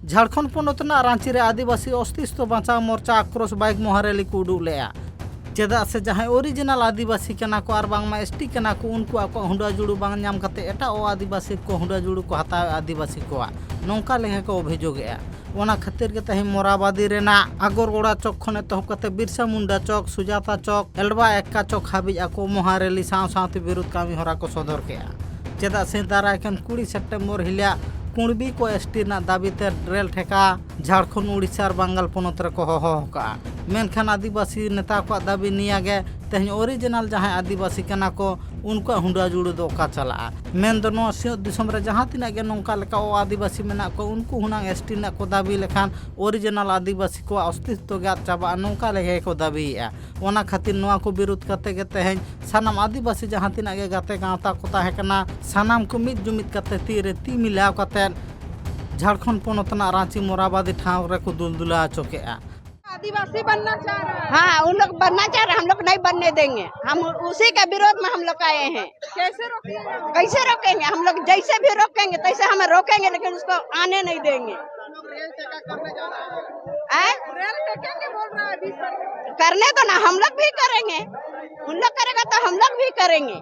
झारखंड पोनोतना रांची रे आदिवासी अस्तित्व बचाव मोर्चा आक्रोश बाइक मोहरेली को उडू लेया चेदा से जहां ओरिजिनल आदिवासी कना को और बांगमा एसटी कना को उनको आको हुंडा जुड़ू बांग नाम कते एटा ओ आदिवासी को हुंडा जुड़ू को हताव आदिवासी को नौका लेहे को अभियोगेआ ओना खातिर के तहे मोराबादी रेना आगरगोड़ा चौक खने तहब कते बिरसा मुंडा चौक सुजाता चौक एलबा एक्का चौक हाबिज आको मोहारेली साव सावते विरोध कामी होरा को सदर केआ चेदा से दारायकन 20 सेप्टेम्बर हिलिया कुणबी को एसटी ना दाबीते रेल ठेका झारखंड उड़ीसा बंगाल पोनत रे को होका मेनखान आदिवासी नेता को दाबी निया गे तेहन ओरिजिनल जहां आदिवासी कना को उनको हुंडा जुड़ू दो का चला मेन दो नो सियो दिसम रे जहां तिना गे नोंका लेका ओ आदिवासी मेना को उनको हुना एसटी ना को दाबी लेखान ओरिजिनल आदिवासी को अस्तित्व गे चाबा नोंका लेगे को दाबीया ओना खातिर नोआ को विरोध करते गे तेहन सानाम आदिवासी जहां तिना गे गाते गावता को ताहे कना सानाम को मिद जुमिद करते तीरे ती मिलाव करते झारखंड पोनोतना रांची मोराबादी ठाव रे को दुलदुला चौकेआ आदिवासी बनना चाह रहा है। हाँ, उन लोग बनना चाह रहे हैं, हम लोग नहीं बनने देंगे। हम उसी के विरोध में हम लोग आए हैं। कैसे रोकेंगे? कैसे रोकेंगे? हम लोग जैसे भी रोकेंगे तैसे हमें रोकेंगे, लेकिन उसको आने नहीं देंगे। रेल टेका करने जा रहा है। रेल टेकेंगे बोल रहा है 20 तारीख। करने दो ना, हम लोग भी करेंगे। उन लोग करेगा तो हम लोग भी करेंगे।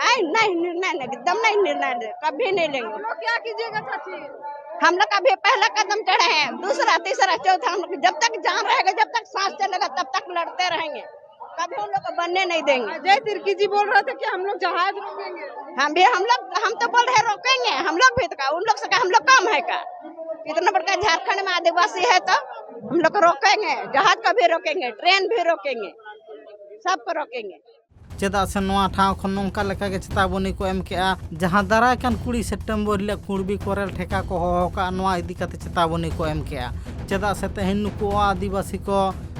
नहीं निर्णय नहीं, एकदम नहीं निर्णय, कभी नहीं लेंगे। लोग क्या कीजिएगा चाची? हम लोग अभी पहला कदम चढ़े हैं, दूसरा तीसरा चौथा, हम लोग जब तक जान रहेगा, जब तक सांस चलेगा, तब तक लड़ते रहेंगे। कभी हम लोग को बनने नहीं देंगे। जय तिर्की जी बोल रहे थे कि हम लोग जहाज रोकेंगे। हम तो बोल रहे रोकेंगे, हम लोग भी तो उन लोग से हम लोग काम है का? इतना बड़का झारखंड में आदिवासी है तो हम लोग रोकेंगे, जहाज का भी रोकेंगे, ट्रेन भी रोकेंगे, सबको रोकेंगे। चेदा से नोआ ठाव खन नोंका लेका के चेतावनी को एम केआ जहां दाराय कान 20 सेप्टेम्बर ले कुणबी कोरेल ठेका को होका नोआ इदी कते चेतावनी को एम केआ चेदा से तेहन नुको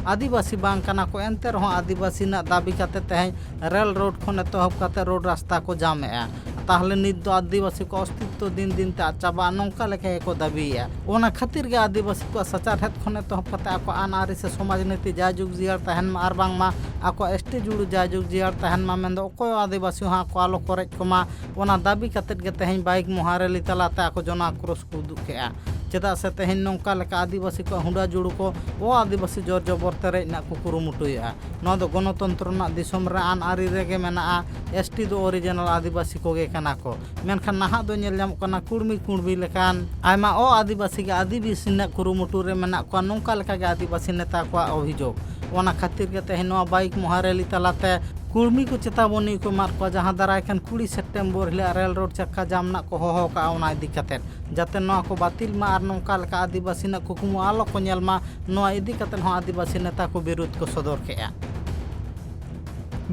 आदिवासी बांग कना को एंते रहो आदिवासी ना दाबी कते तेहन रेल रोड खन एतहब कते रोड रास्ता को जामेआ ताहले नित दो आदिवासी को अस्तित्व दिन दिन ते चाबा नोंका लेके को दाबीया ओना खातिर गे आदिवासी को सचार हेत खन एतहब कते आको आनारी से समाज नीति जाजुग जियार तहन मा आर बांग मा आको एसटी जुड़ू जाजुग जियार तहन मा मेंदो ओको आदिवासी हा को आलो करे कोमा ओना दाबी कते गे तेहन बाइक मोहारेली तलाते आको जना क्रॉस को दुकेआ चेदा से तेहन नोंका लेका आदिवासी को हुंडा जुड़ू को ओ आदिवासी जोर जबरते रे ना को कुरुमुटुया नो दो गणतंत्र ना दिसम रे आन आरी रेगे मेना एसटी दो ओरिजिनल आदिवासी को गे कना को मेनखान नाहा दो नेल जाम कना कुड़मी लेकान आयमा ओ आदिवासी के आदिवासी ना कुरुमुटु रे मेना को नोंका लेका गे आदिवासी नेता को अभियोग ओना खातिर के तेहन नो बाइक मोहारेली तलाते कुर्मी को चेतावनी को मार को जहां दारायकन 20 सेप्टेम्बर हिला रेल रोड चक्का जाम ना को होहो का ओना इदी कते जाते नो को बातिल मा आर नोंका लेका आदिवासी ना कुकुमु आलो को नेल मा नो इदी कते हो आदिवासी नेता को विरोध को सदर केआ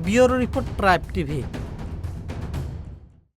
ब्यूरो रिपोर्ट प्राइम टीवी।